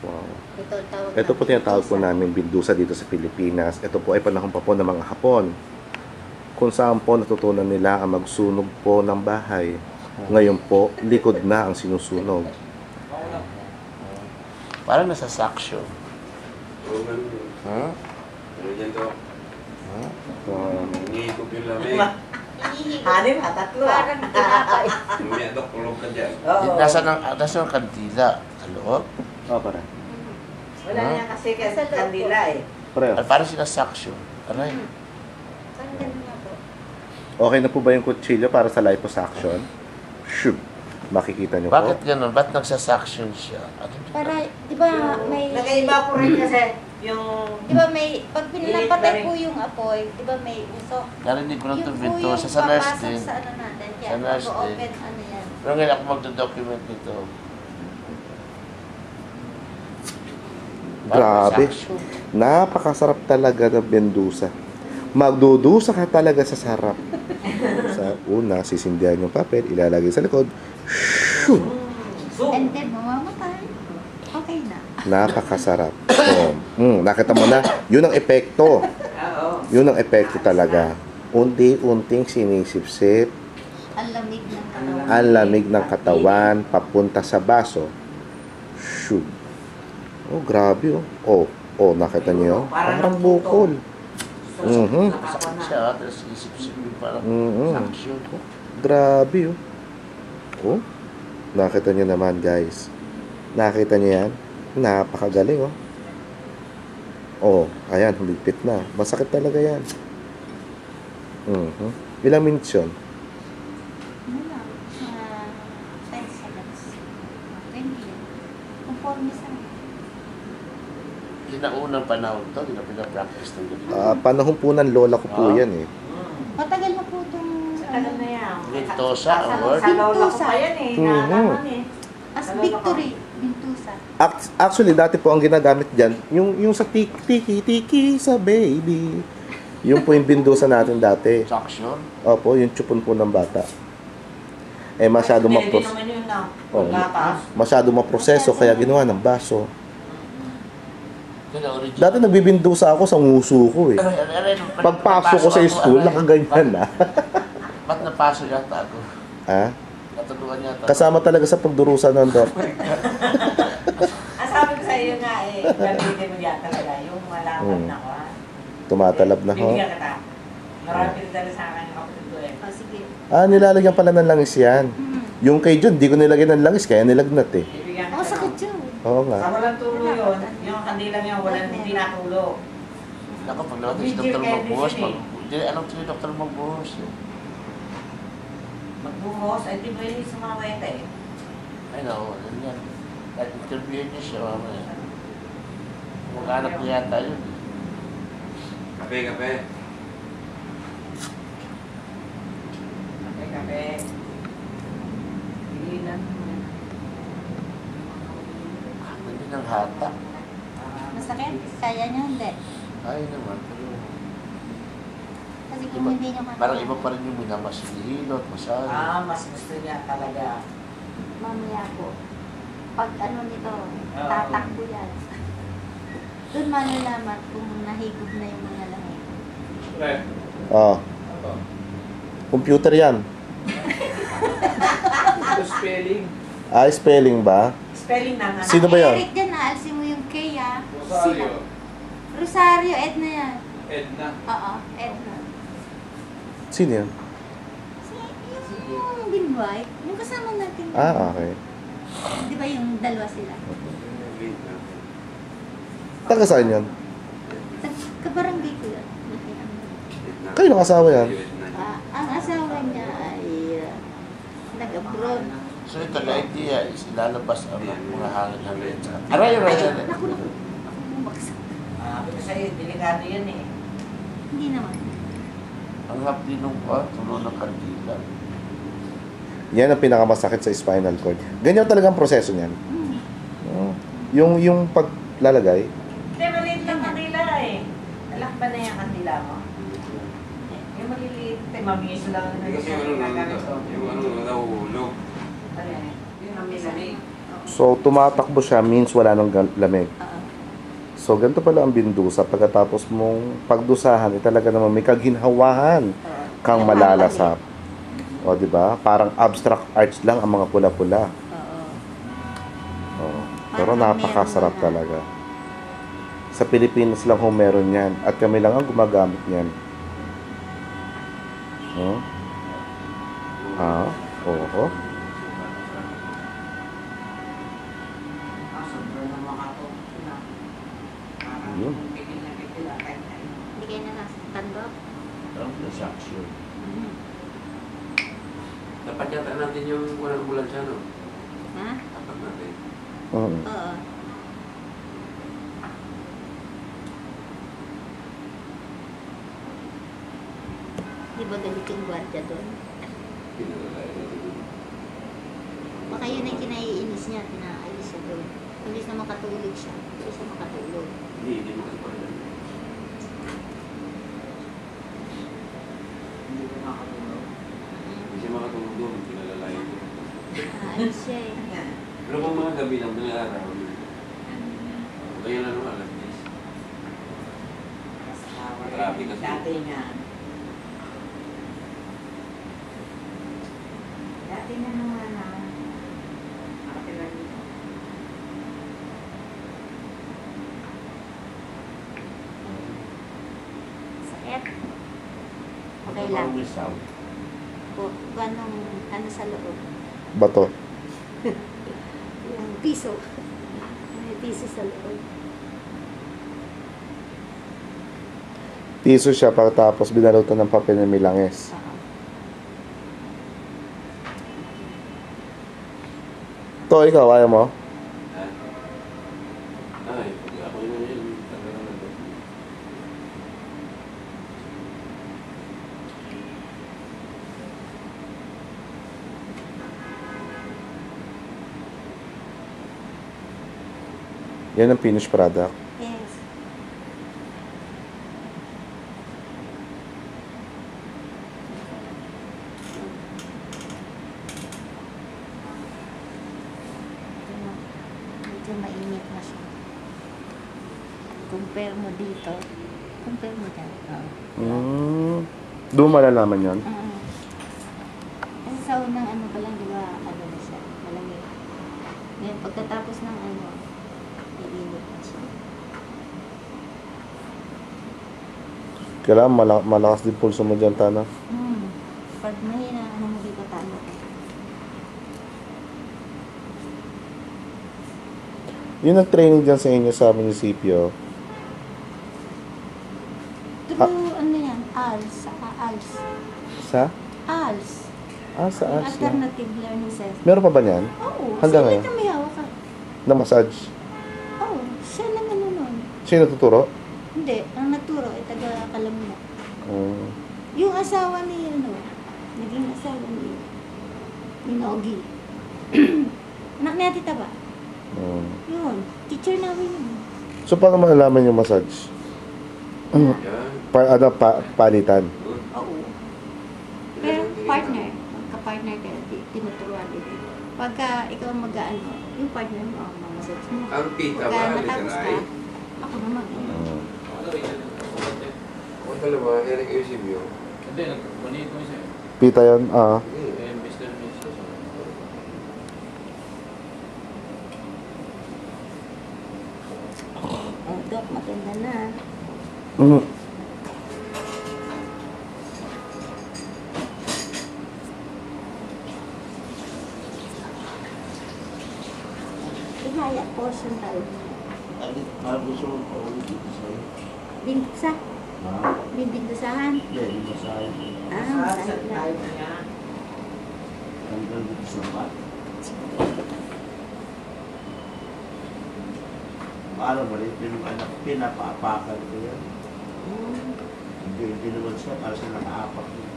Wow. Ito ang tawag Ito po natin, tinatawag po bindusa. namin bindusa dito sa Pilipinas. Ito po ay panahon pa po ng mga Hapon. Kung saan po natutunan nila ang magsunog po ng bahay. Ngayon po, likod na ang sinusunog. Parang nasa saksyo. Ha? Ano yan to? Ha? Hihigop yung lamig. Hanin ha, tatlo ah. Parang tinapay. Mamaya dok, kulog ka dyan. Oo. Nasa ang kandila? Sa loob? Oh, pare. Wala niya kasi kandila eh. Pare. Ay, parang sinasaksyo. Aray. Saan ganun nga po? Okay na po ba yung kutsilyo para sa liposuction? Shoot. Makikita nyo po. Bakit ganun? Ba't nagsasaksyon siya? Para, di ba may... Nag-iba po rin kasi yung... Di ba may... Pag pinapatay po yung apoy, di ba may usok? Narinig ko lang Yung itong po binto. yung Sa nurse papasok din. sa ano natin. Sa Yan, nurse din. mag-open ano yan. Pero ngayon ako magdodocument nito. Grabe. Napakasarap talaga ng bendusa. Magdudusa ka talaga sa sarap. Sa una, sisindihan yung papel, ilalagay sa likod. Shoot! And then, mamamatay. Okay na. Napakasarap. Oh. Nakita mo na, yun ang epekto. Oo. Yun ang epekto talaga. Unti-unting sinisipsip, Ang lamig ng katawan. ang lamig ng katawan, papunta sa baso. Shoot! Oh, grabe oh. Oh, nakita niyo? Parang bukol. Mhm. Siya, tapos isip-isip yung parang saksyon. Grabe oh. Oh. Nakita niyo naman, guys. Nakita niyo yan? Napakagaling oh. Oh, ayan, humigpit na. Masakit talaga yan. Ilang minutes yun? Ano lang? 10 seconds. 20 yan. Conforme sa akin. Yung naunang panahon to, hindi na pinapractice ng ganito. Panahon po ng lola ko po yan eh. Matagal na po itong... Tagal na yan. Ventosa, award. Sa lola ko pa yan eh. Naalaman eh. As victory. Bintusa. Actually, dati po ang ginagamit dyan, yung sa tiki sa baby. Yung po yung bindusa natin dati. Saksyon. Opo, yung chupon po ng bata. Eh, masyado Hindi naman yun na. Pagkataas. masyado maproseso, kaya ginawa ng baso. Yun ang original. Dati nagbibindusa ako sa nguso ko eh. Pagpasok ko sa school, nakaganyan na. Ba't napaso yata ako? Ha? Natulungan yata. Kasama talaga sa pagdurusa ng doktor. Ang sabi ko sa iyo nga eh, gamitin mo yan talaga. Yung malaman na ko ha. Tumatalab na ho. Bibigyan kita. Marami rin dala sa akin yung kapatid ko eh. O, sige. Nilalagyan pala ng langis yan. Yung kay John, di ko nilagyan ng langis, kaya nilagnat eh. Bibigyan Ako, kita. sakit yun. Oo Sa nga. walang tulo yun, yung kandilang yung walang hindi natulo. Ako, pag naman si Dr. Magbuhos, hindi, anong si Dr. Magbuhos eh? Magbuhos, ay di ba yun sa mga weta eh. Ay, no, yun yan. Kahit interviewin niya siya, mamaya. Mag-anak niya yata yun. Kape, kape. Kape. Higilan. Hindi ng hata. Masakit? Kaya niya, hindi. Ay naman. Pero, Kasi kung hindi niyo kaya. parang iba pa rin yung minamas hilot, masahe. Mas gusto niya talaga. Mamaya po. Pag ano nito, tatakbo yan. Doon malalaman kung nahigop na yung mga langit. Oh. Computer yan. Ito spelling. Spelling ba? Spelling na nga. Sino ba yun? Eric dyan, naalsin mo yung K ah. Rosario. Rosario, Edna yan. Edna. Oo, Edna. Sino yan? Yung Binway, yung kasama natin. Okay. Di ba yung dalawa sila? Taga saan yan? Kabarangay ko yun. Kayo ng asawa yan? Ang asawa niya ay nag-abroad. So ito, the idea is ilalabas ang mga hangin-hangin. Aray. Naku, bumagsak. Sabi ko sa'yo, delikado yan eh. Hindi naman. Ang hapdi nung tulo ng kandila. Yan ang pinakamasakit sa spinal cord. Ganyan talaga ang proseso niyan. Yung paglalagay, Hindi, maliit lang kandila eh. Nalakban na yung kandila mo. Yung maliliit, mamiso lang. Kasi yung ano nahuhulog. Yung mamilamig. So, tumatakbo siya means wala nang lamig. Oo. So, ganito pala ang bindusa. Pagkatapos mong pagdusahan, talaga naman may kaginhawahan Oo. kang malalasap. O, di ba? Parang abstract arts lang ang mga pula-pula. Oo. Oo. Pero Parang napakasarap meron na. talaga. Sa Pilipinas lang ho meron yan. At kami lang ang gumagamit niyan. Hmm? Oo. Yun. Hindi kayo nasasaktan, Doc? Ang transaction. Dapat yata natin yung walang ambulansya, no? Ha? Dapat natin. Oo. Oo. Di ba galit yung gwardiya doon? Pinalalay natin. Baka yun ang kinaiinis niya, pinaalis siya doon. Imbis na makatulog siya, hindi siya makatulog. Hindi mo kasi pala. Hindi siya makatulog doon. Pinalalay ko. Ayos siya eh. Pero kung mga gabi lang, mga araw, kaya na naman, alas 10. Grabe kasi. Dati nga. Dati na naman na. Nakatira dito. Sakit. Okay lang. May sound. Kung anong, ano sa loob. Bato. Yung piso. May piso sa loob. Piso siya pagkatapos binalutan ng papel na may langis. Oo. To, ikaw, ayaw mo? Ha? Ay, ako yun yun. Tagal na doon. Yan ang finished product. Yes. Medyo mainit na siya. Compare mo dito. Compare mo dyan. Doon malalaman yun. Kasi sa unang ano pa lang, di ba, ano na siya, malamig. Ngayon, pagkatapos ng ano, iinit na siya. Kailangan malakas din pulso mo dyan, Tana. Pag mahina, ano mo dito talo ka. Yun ang training dyan sa inyo sa munisipyo. Pero ano yan, ALS, saka ALS. Sa? ALS. Sa Yung ALS na. Alternative Learning Center. Meron pa ba niyan? Oo, Hanggang sila ngayon? na may hawak ka. Na massage? Oo, siya lang ano nun. Sino tuturo? Hindi, ang nagturo ay taga Kalamuna. Um, Yung asawa ni ano, naging asawa ni Nogi. Anak ni Ate Taba. Yun, teacher namin yun. So, paano malalaman yung massage? Yan. Palitan. Good. Oo. Pero partner, magka-partner kayo, tinuturuan din. Pagka ikaw mag-ano, yung partner mo, ang mamasage mo. Ang pita Pagka ba? natapos ka, Literal. ako naman. Ang dalawa, Eric Eusebio. Hindi, nagmaniit mo siya. Pita yun? Hindi. Kaya Mr. Mr. Oh, Doc, maganda na. Ihaya portion tayo. Gusto mo pa ulit dito sa'yo. Dingsa, Ha? bibigdusahan. Hindi, dito sa'yo. Masahit lang. Hanggang dito sa bat. Paano mo rin, pinapaapakan ko yan. Hindi naman siya, para siya nakaapak dito.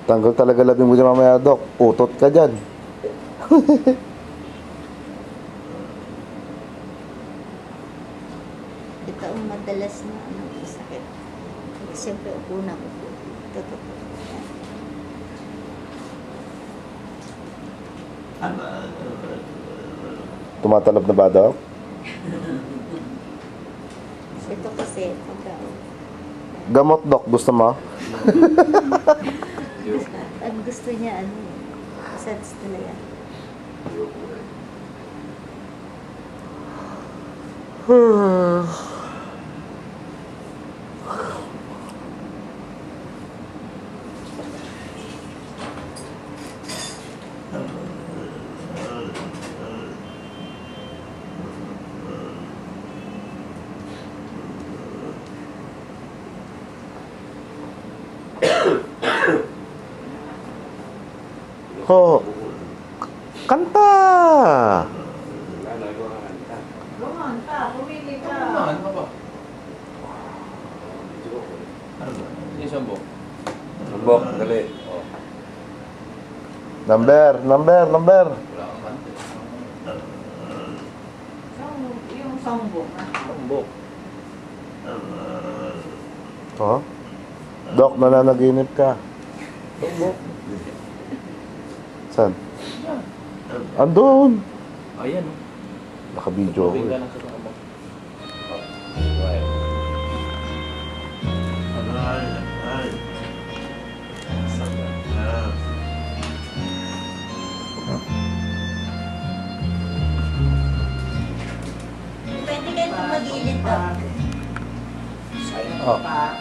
Tanggol talaga labing mo dyan mamaya, Dok. Utot ka dyan. Ito ang madalas na sakit. Siyempre, upo na upo. Totoo. Tumatalab na ba, Dok? Ito kasi, pagka, Gamot, Dok. Gusto mo? ang gusto niya, ano, massage talaga. Ho. Kanta! Lumanta, pumili ka. Ano ba? Sige, Sambo. Lambok, dali. Oh. Number. Wala kang kante. Yung songbook. Sambo. Oh? Dok, nananaginip ka. Saan? Andun. Ayan, oh. Naka-video ako Tubig eh. ka lang sa Sambo. Right. Pwede kayo mag-ilit to. Oh. Pa,